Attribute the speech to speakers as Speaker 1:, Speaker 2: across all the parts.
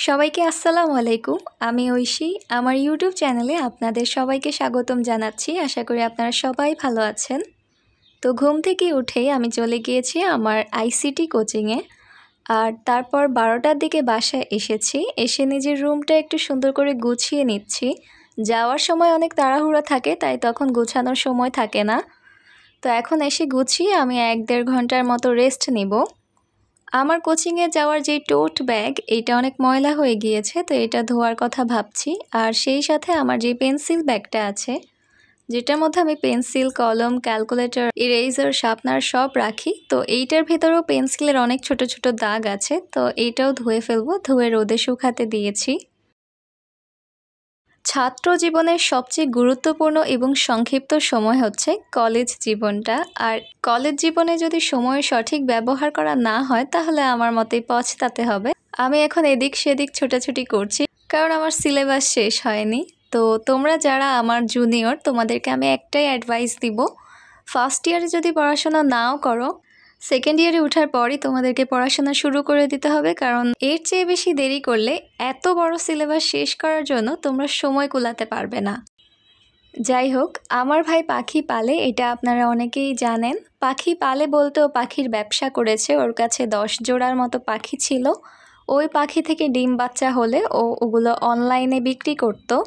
Speaker 1: সবাইকে আসসালামু আলাইকুম। আমি ঐশী। আমার ইউটিউব চ্যানেলে আপনাদের সবাইকে স্বাগতম জানাচ্ছি। আশা করি আপনারা সবাই ভালো আছেন। তো ঘুম থেকে উঠেই আমি চলে গিয়েছি আমার আইসিটি কোচিংয়ে। আর তারপর 12টার দিকে বাসায় এসেছি। এসে নিজের রুমটা একটু সুন্দর করে গুছিয়ে নিচ্ছি। যাওয়ার সময় অনেক তাড়াহুড়ো থাকে, তাই তখন গোছানোর সময় থাকে না। তো এখন এসে গুছিয়ে আমি 1-1.5 ঘন্টার মতো রেস্ট নিব। আমার কোচিংয়ে যাওয়ার যে টোট ব্যাগ, এটা অনেক ময়লা হয়ে গিয়েছে, তো এটা ধোয়ার কথা ভাবছি। আর সেই সাথে আমার যে পেন্সিল ব্যাগটা আছে, যেটার মধ্যে আমি পেন্সিল, কলম, ক্যালকুলেটর, ইরেজার, শার্পনার সব রাখি, তো এইটার ভেতরেও পেন্সিলের অনেক ছোট ছোট দাগ আছে, তো এইটাও ধুয়ে ফেলবো। ধুয়ে রোদে শুকাতে দিয়েছি। ছাত্র জীবনের সবচেয়ে গুরুত্বপূর্ণ এবং সংক্ষিপ্ত সময় হচ্ছে কলেজ জীবনটা। আর কলেজ জীবনে যদি সময় সঠিক ব্যবহার করা না হয়, তাহলে আমার মতে পছতাতে হবে। আমি এখন এদিক সেদিক ছোটাছুটি করছি, কারণ আমার সিলেবাস শেষ হয়নি। তো তোমরা যারা আমার জুনিয়র, তোমাদেরকে আমি একটাই অ্যাডভাইস দিব, ফার্স্ট ইয়ারে যদি পড়াশোনা নাও করো, সেকেন্ড ইয়ারে ওঠার পরই তোমাদেরকে পড়াশোনা শুরু করে দিতে হবে, কারণ এর চেয়ে বেশি দেরি করলে এত বড় সিলেবাস শেষ করার জন্য তোমরা সময় কুলাতে পারবে না। যাই হোক, আমার ভাই পাখি পালে, এটা আপনারা অনেকেই জানেন। পাখি পালে বলতেও পাখির ব্যবসা করেছে। ওর কাছে 10 জোড়ার মতো পাখি ছিল। ওই পাখি থেকে ডিম বাচ্চা হলে ওগুলো অনলাইনে বিক্রি করতো।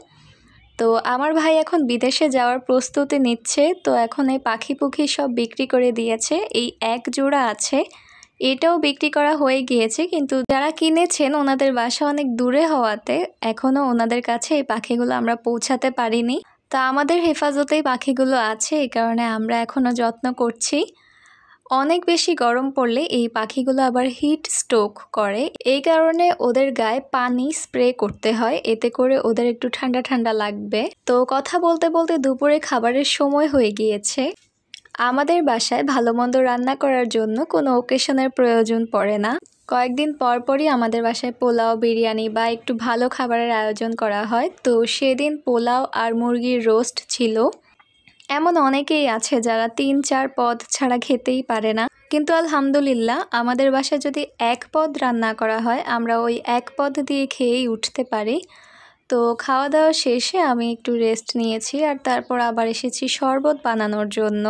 Speaker 1: তো আমার ভাই এখন বিদেশে যাওয়ার প্রস্তুতি নিচ্ছে। তো এখন এই পাখি পুখি সব বিক্রি করে দিয়েছে। এই এক জোড়া আছে, এটাও বিক্রি করা হয়ে গিয়েছে, কিন্তু যারা কিনেছেন ওনাদের বাসা অনেক দূরে হওয়াতে এখনও ওনাদের কাছে এই পাখিগুলো আমরা পৌঁছাতে পারিনি। তা আমাদের হেফাজতেই পাখিগুলো আছে, এই কারণে আমরা এখনও যত্ন করছি। অনেক বেশি গরম পড়লে এই পাখিগুলো আবার হিট স্ট্রোক করে, এই কারণে ওদের গায়ে পানি স্প্রে করতে হয়, এতে করে ওদের একটু ঠান্ডা ঠান্ডা লাগবে। তো কথা বলতে বলতে দুপুরে খাবারের সময় হয়ে গিয়েছে। আমাদের বাসায় ভালো মন্দ রান্না করার জন্য কোনো ওকেশনের প্রয়োজন পড়ে না। কয়েকদিন পর পরই আমাদের বাসায় পোলাও, বিরিয়ানি বা একটু ভালো খাবারের আয়োজন করা হয়। তো সেদিন পোলাও আর মুরগির রোস্ট ছিল। এমন অনেকেই আছে যারা 3-4 পদ ছাড়া খেতেই পারে না, কিন্তু আলহামদুলিল্লাহ আমাদের বাসায় যদি 1 পদ রান্না করা হয়, আমরা ওই 1 পদ দিয়ে খেয়েই উঠতে পারি। তো খাওয়া দাওয়া শেষে আমি একটু রেস্ট নিয়েছি, আর তারপর আবার এসেছি শরবত বানানোর জন্য।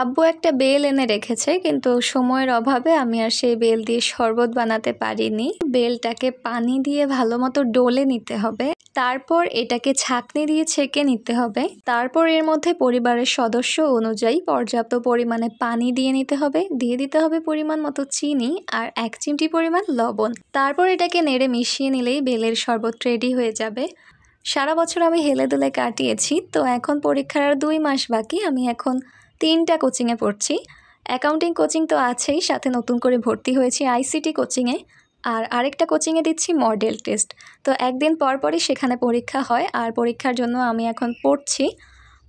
Speaker 1: আব্বু একটা বেল এনে রেখেছে, কিন্তু সময়ের অভাবে আমি আর সেই বেল দিয়ে শরবত বানাতে পারিনি। বেলটাকে পানি দিয়ে ভালো মতো ডলে নিতে হবে, তারপর এটাকে ছাঁকনি দিয়ে ছেঁকে নিতে হবে। তারপর এর মধ্যে পরিবারের সদস্য অনুযায়ী পর্যাপ্ত পরিমাণে পানি দিয়ে নিতে হবে। দিয়ে দিতে হবে পরিমাণ মতো চিনি আর 1 চিমটি পরিমাণ লবণ। তারপর এটাকে নেড়ে মিশিয়ে নিলেই বেলের শরবত রেডি হয়ে যাবে। সারা বছর আমি হেলে দুলে কাটিয়েছি, তো এখন পরীক্ষার আর 2 মাস বাকি। আমি এখন 3টা কোচিংয়ে পড়ছি। অ্যাকাউন্টিং কোচিং তো আছেই, সাথে নতুন করে ভর্তি হয়েছি আইসিটি কোচিংয়ে। আর আরেকটা কোচিংয়ে দিচ্ছি মডেল টেস্ট। তো একদিন পর পরই সেখানে পরীক্ষা হয়, আর পরীক্ষার জন্য আমি এখন পড়ছি।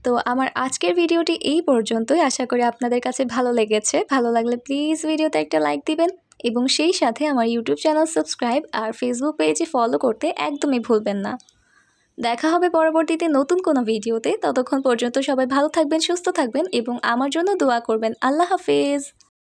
Speaker 1: তো আমার আজকের ভিডিওটি এই পর্যন্তই। আশা করি আপনাদের কাছে ভালো লেগেছে। ভালো লাগলে প্লিজ ভিডিওতে একটা লাইক দিবেন, এবং সেই সাথে আমার ইউটিউব চ্যানেল সাবস্ক্রাইব আর ফেসবুক পেজে ফলো করতে একদমই ভুলবেন না। দেখা হবে পরবর্তীতে নতুন কোনো ভিডিওতে। ততক্ষণ পর্যন্ত সবাই ভালো থাকবেন, সুস্থ থাকবেন এবং আমার জন্য দোয়া করবেন। আল্লাহ হাফেজ।